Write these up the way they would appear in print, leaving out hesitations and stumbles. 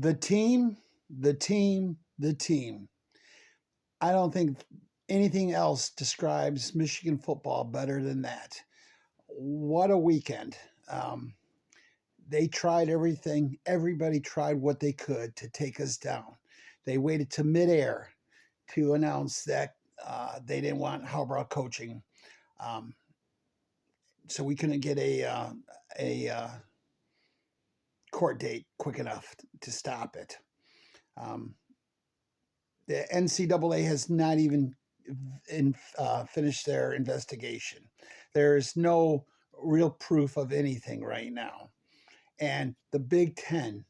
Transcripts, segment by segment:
The team, the team, the team. I don't think anything else describes Michigan football better than that. What a weekend. Um, they tried everything. Everybody tried what they could to take us down. They waited to midair to announce that they didn't want Harbaugh coaching. Um, so we couldn't get a court date quick enough to stop it. Um, the NCAA has not even finished their investigation. There's no real proof of anything right now. And the Big Ten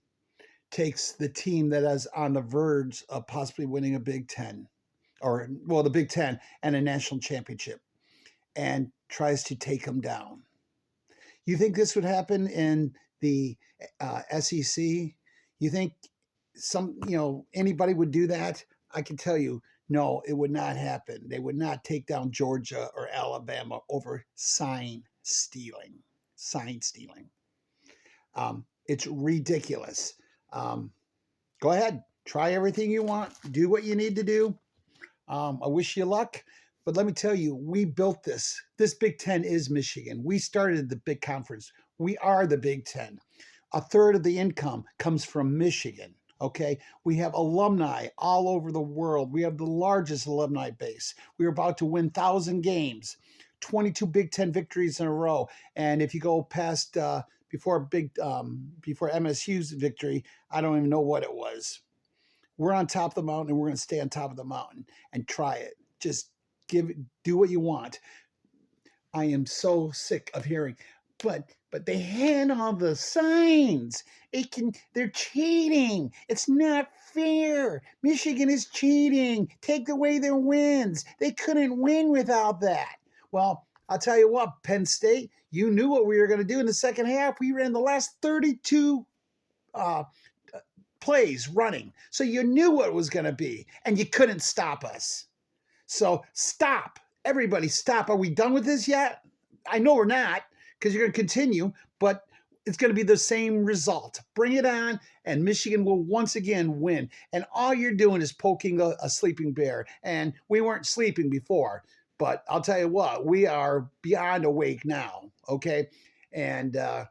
takes the team that is on the verge of possibly winning a Big Ten, or, well, the Big Ten and a national championship, and tries to take them down. You think this would happen in the SEC? You think anybody would do that? I can tell you, no, it would not happen. They would not take down Georgia or Alabama over sign stealing. Sign stealing. It's ridiculous. Um, Go ahead, try everything you want, do what you need to do. I wish you luck. But let me tell you, we built this. This Big Ten is Michigan. We started the big conference. We are the Big Ten. A third of the income comes from Michigan. Okay. We have alumni all over the world. We have the largest alumni base. We're about to win 1,000 games, 22 Big Ten victories in a row. And if you go past before MSU's victory, I don't even know what it was. We're on top of the mountain, and we're going to stay on top of the mountain and try it. Just do what you want. I am so sick of hearing, but they hand all the signs. They're cheating. It's not fair. Michigan is cheating. Take away their wins. They couldn't win without that. Well, I'll tell you what, Penn State, you knew what we were going to do in the second half. We ran the last 32 plays running. So you knew what it was going to be, and you couldn't stop us. So stop. Everybody stop. Are we done with this yet? I know we're not, because you're going to continue, but it's going to be the same result. Bring it on, and Michigan will once again win. And all you're doing is poking a sleeping bear. And we weren't sleeping before, but I'll tell you what, we are beyond awake now, okay? And, I'll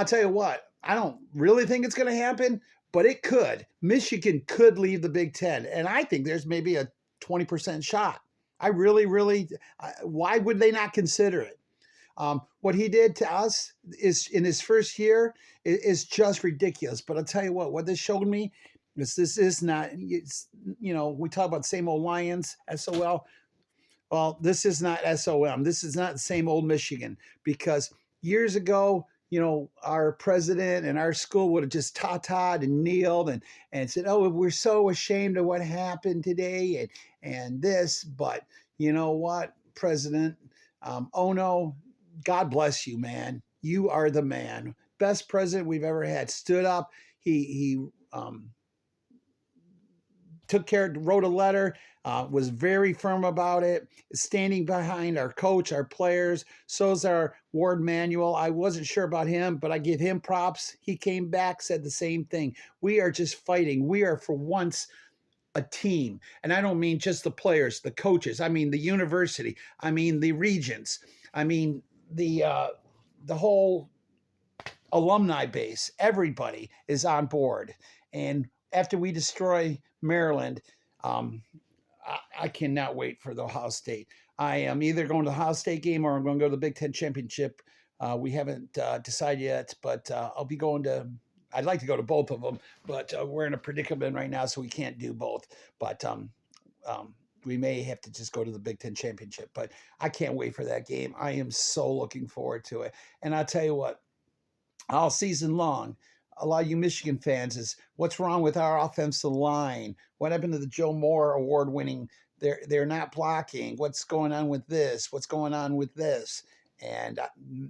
tell you what, I don't really think it's going to happen, but it could. Michigan could leave the Big Ten, and I think there's maybe a 20% shot. I really, why would they not consider it? What he did to us is in his first year is just ridiculous. But I'll tell you what this showed me is this is not, we talk about the same old Lions, SOL. Well, this is not SOM. This is not the same old Michigan, because years ago, our president and our school would have just ta-ta'd and kneeled and said, oh, we're so ashamed of what happened today and this. But you know what, President? Oh, no, God bless you, man. You are the man. Best president we've ever had. Stood up. He took care, wrote a letter, was very firm about it, standing behind our coach, our players. So's our Ward Manuel. I wasn't sure about him, but I give him props. He came back, said the same thing. We are just fighting. We are for once a team. And I don't mean just the players, the coaches. I mean the university. I mean the regents. I mean the whole alumni base. Everybody is on board. And after we destroy Maryland, I cannot wait for the Ohio State. I am either going to the Ohio State game or I'm going to go to the Big Ten Championship. We haven't decided yet, but I'll be going to. I'd like to go to both of them, but we're in a predicament right now, so we can't do both. But we may have to just go to the Big Ten Championship. But I can't wait for that game. I am so looking forward to it. And I'll tell you what, all season long, a lot of you Michigan fans is what's wrong with our offensive line? What happened to the Joe Moore award-winning? They're not blocking. What's going on with this? What's going on with this? And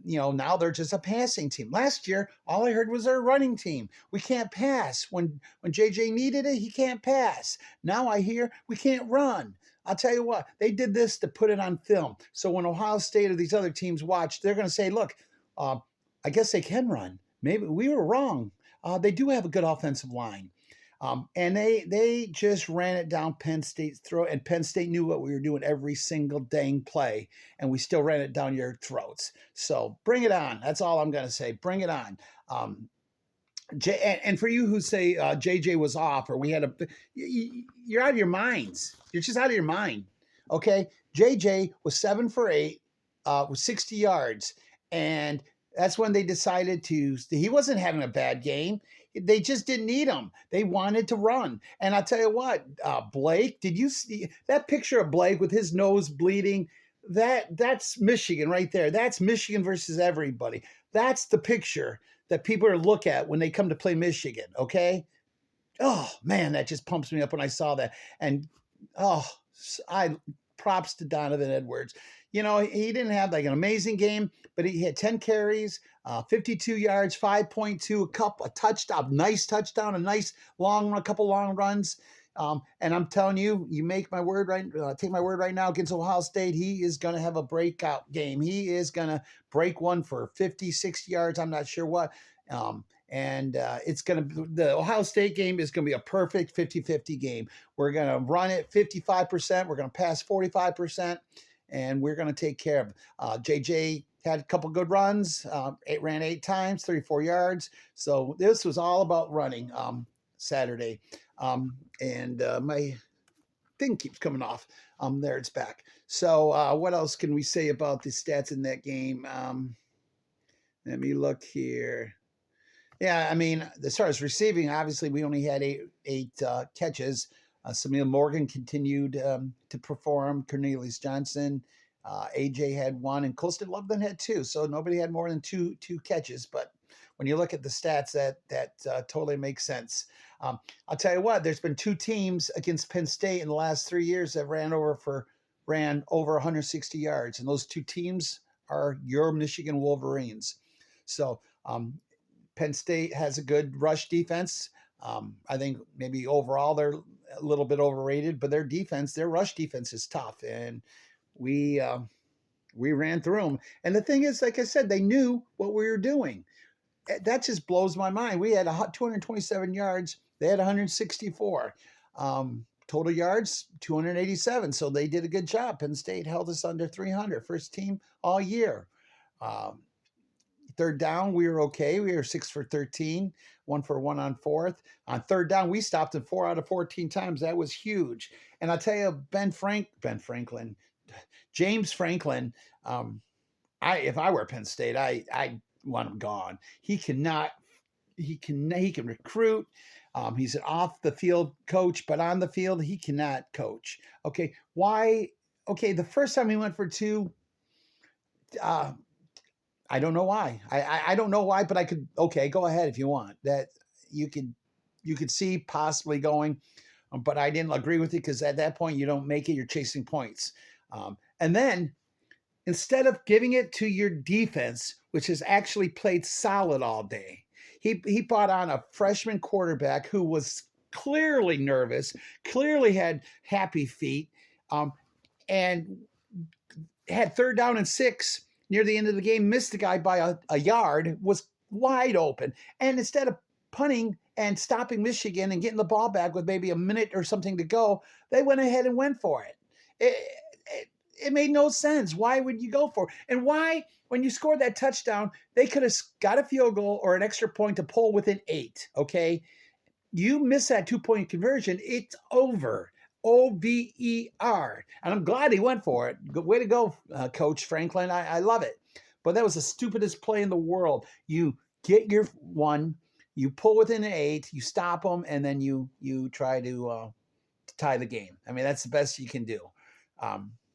now they're just a passing team. Last year, all I heard was our running team. We can't pass. When JJ needed it, he can't pass. Now I hear we can't run. I'll tell you what, they did this to put it on film. So when Ohio State or these other teams watch, they're going to say, look, I guess they can run. Maybe we were wrong. they do have a good offensive line. And they just ran it down Penn State's throat, and Penn State knew what we were doing every single dang play, and we still ran it down your throats. So bring it on. That's all I'm going to say. Bring it on. Um, and for you who say JJ was off or we had a, you're out of your minds. You're just out of your mind. Okay, JJ was 7 for 8 with 60 yards, and that's when they decided to. He wasn't having a bad game. They just didn't need him. They wanted to run, and I'll tell you what, Blake. Did you see that picture of Blake with his nose bleeding? That's Michigan right there. That's Michigan versus everybody. That's the picture that people are look at when they come to play Michigan. Okay. Oh man, that just pumps me up when I saw that. And oh, I props to Donovan Edwards. You know, he didn't have like an amazing game, but he had 10 carries, 52 yards, 5.2, a touchdown, nice touchdown, a nice long, a couple long runs. And I'm telling you, you make my word right, take my word right now against Ohio State, he is going to have a breakout game. He is going to break one for 50, 60 yards. I'm not sure what. And it's going to, the Ohio State game is going to be a perfect 50-50 game. We're going to run it 55%. We're going to pass 45%, and we're going to take care of it. JJ had a couple good runs, ran 8 times, 34 yards. So this was all about running Saturday. And my thing keeps coming off. There it's back. So what else can we say about the stats in that game? Let me look here. Yeah, I mean, as far as receiving, obviously we only had eight catches. Samuel Morgan continued to perform. Cornelius Johnson, AJ had 1, and Colston Loveland had 2. So nobody had more than two catches. But when you look at the stats, that totally makes sense. I'll tell you what, there's been 2 teams against Penn State in the last 3 years that ran over 160 yards, and those 2 teams are your Michigan Wolverines. So Penn State has a good rush defense. I think maybe overall they're a little bit overrated, but their rush defense is tough, and we ran through them. And the thing is, like I said, they knew what we were doing. That just blows my mind. We had 227 yards. They had 164. Total yards, 287. So they did a good job. Penn State held us under 300. First team all year. Third down, we were okay. We were 6 for 13, 1 for 1 on fourth. On third down, we stopped it 4 out of 14 times. That was huge. And I'll tell you, James Franklin, if I were Penn State, I want him gone. He can recruit. He's an off the field coach, but on the field, he cannot coach. Okay. Why? Okay. The first time he went for 2, I don't know why. I don't know why, but I could. Okay, go ahead if you want. That you could see possibly going, but I didn't agree with it because at that point you don't make it. You're chasing points, and then instead of giving it to your defense, which has actually played solid all day, he brought on a freshman quarterback who was clearly nervous, clearly had happy feet, and had third down and 6 near the end of the game, missed the guy by a yard, was wide open. And instead of punting and stopping Michigan and getting the ball back with maybe a minute or something to go, they went ahead and went for it. It made no sense. Why would you go for it? And why, when you scored that touchdown, they could have got a field goal or an extra point to pull within 8, okay? You miss that 2-point conversion, it's over. Over. And I'm glad he went for it. Way to go, Coach Franklin. I love it. But that was the stupidest play in the world. You get your 1, you pull within an 8, you stop them, and then you try to tie the game. I mean, that's the best you can do.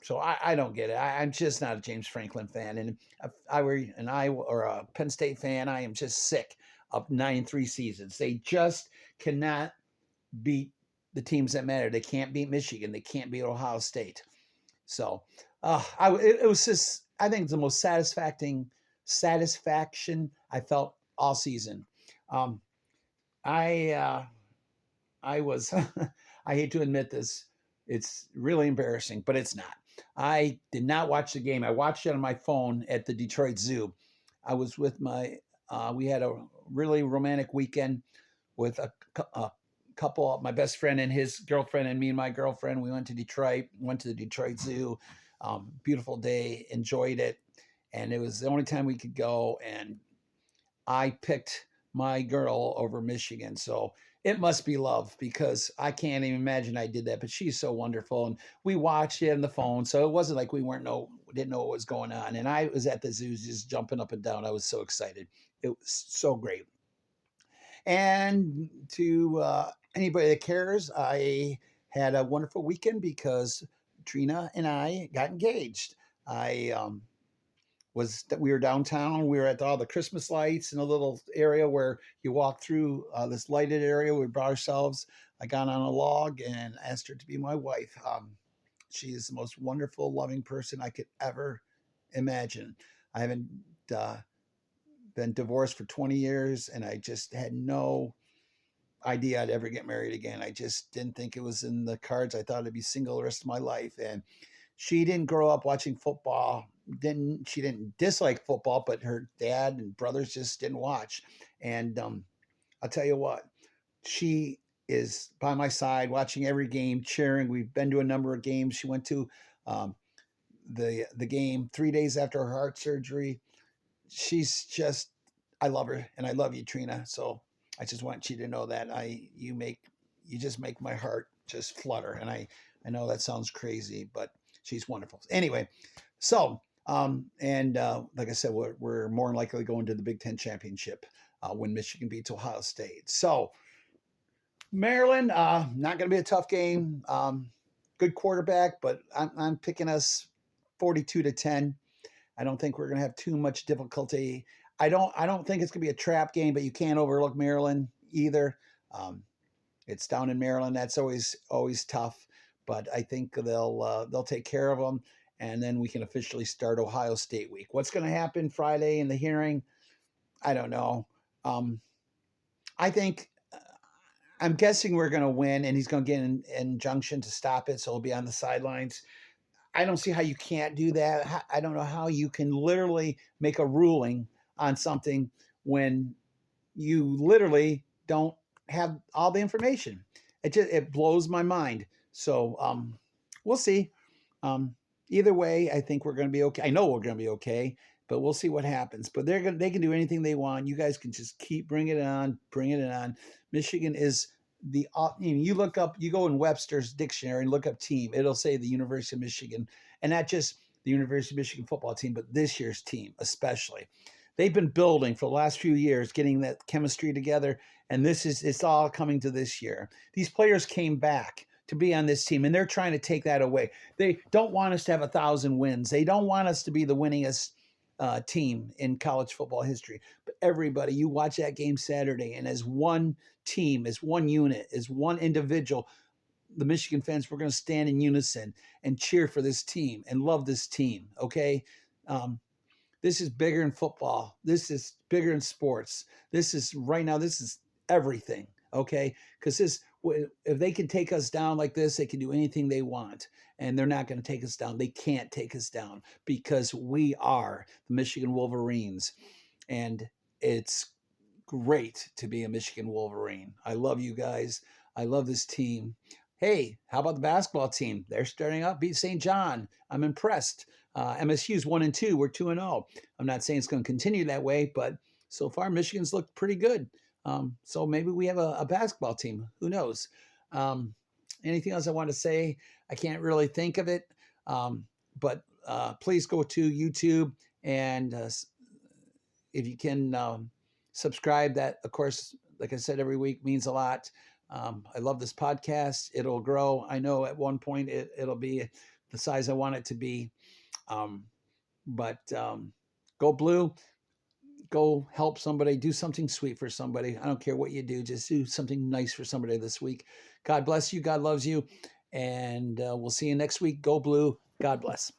So I don't get it. I'm just not a James Franklin fan. And if I were a Penn State fan, I am just sick of 9-3 seasons. They just cannot beat the teams that matter. They can't beat Michigan. They can't beat Ohio State. So it was just, I think it's the most satisfaction I felt all season. I was, I hate to admit this, it's really embarrassing, but it's not. I did not watch the game. I watched it on my phone at the Detroit Zoo. I was with my We had a really romantic weekend with a couple, my best friend and his girlfriend, and me and my girlfriend. We went to Detroit, went to the Detroit Zoo. Beautiful day, enjoyed it. And it was the only time we could go. And I picked my girl over Michigan. So it must be love because I can't even imagine I did that. But she's so wonderful. And we watched it on the phone. So it wasn't like we didn't know what was going on. And I was at the zoo just jumping up and down. I was so excited. It was so great. And to anybody that cares, I had a wonderful weekend because Trina and I got engaged. I we were downtown. We were at all the Christmas lights in a little area where you walk through this lighted area. We brought ourselves. I got on a log and asked her to be my wife. She is the most wonderful, loving person I could ever imagine. I haven't uh, been divorced for 20 years, and I just had no idea I'd ever get married again. I just didn't think it was in the cards. I thought I'd be single the rest of my life. And she didn't grow up watching football. She didn't dislike football, but her dad and brothers just didn't watch. And I'll tell you what, she is by my side watching every game, cheering. We've been to a number of games. She went to um, the game 3 days after her heart surgery. She's just, I love her and I love you, Trina. So I just want you to know that you just make my heart just flutter. And I know that sounds crazy, but she's wonderful. Anyway, so and like I said, we're more than likely going to the Big Ten championship when Michigan beats Ohio State. So Maryland, not going to be a tough game. Good quarterback, but I'm picking us 42-10. I don't think we're going to have too much difficulty. I don't think it's going to be a trap game, but you can't overlook Maryland either. Um, it's down in Maryland. That's always tough, but I think they'll take care of them, and then we can officially start Ohio State week. What's going to happen Friday in the hearing? I don't know. I think I'm guessing we're going to win, and he's going to get an injunction to stop it, so he'll be on the sidelines. I don't see how you can't do that. I don't know how you can literally make a ruling on something when you literally don't have all the information. It blows my mind. So we'll see. Um, Either way, I think we're going to be okay. I know we're going to be okay, but we'll see what happens. But they can do anything they want. You guys can just keep bringing it on, bringing it on. Michigan is you look up, you go in Webster's dictionary and look up team. It'll say the University of Michigan, and not just the University of Michigan football team, but this year's team especially. They've been building for the last few years, getting that chemistry together, and it's all coming to this year. These players came back to be on this team, and they're trying to take that away. They don't want us to have 1,000 wins. They don't want us to be the winningest team in college football history. But everybody, you watch that game Saturday, and as one team, as one unit, as one individual, the Michigan fans, we're going to stand in unison and cheer for this team and love this team. Okay. This is bigger in football. This is bigger in sports. This is right now, this is everything. Okay. Because if they can take us down like this, they can do anything they want. And they're not going to take us down. They can't take us down because we are the Michigan Wolverines. And it's great to be a Michigan Wolverine. I love you guys. I love this team. Hey, how about the basketball team? They're starting up, beat St. John. I'm impressed. MSU's 1-2. We're 2-0. I'm not saying it's going to continue that way, but so far Michigan's looked pretty good. So maybe we have a basketball team. Who knows? Anything else I want to say? I can't really think of it. But please go to YouTube and if you can subscribe. That, of course, like I said, every week means a lot. I love this podcast. It'll grow. I know at one point it'll be the size I want it to be. But go blue. Go help somebody. Do something sweet for somebody. I don't care what you do. Just do something nice for somebody this week. God bless you. God loves you. And we'll see you next week. Go blue. God bless.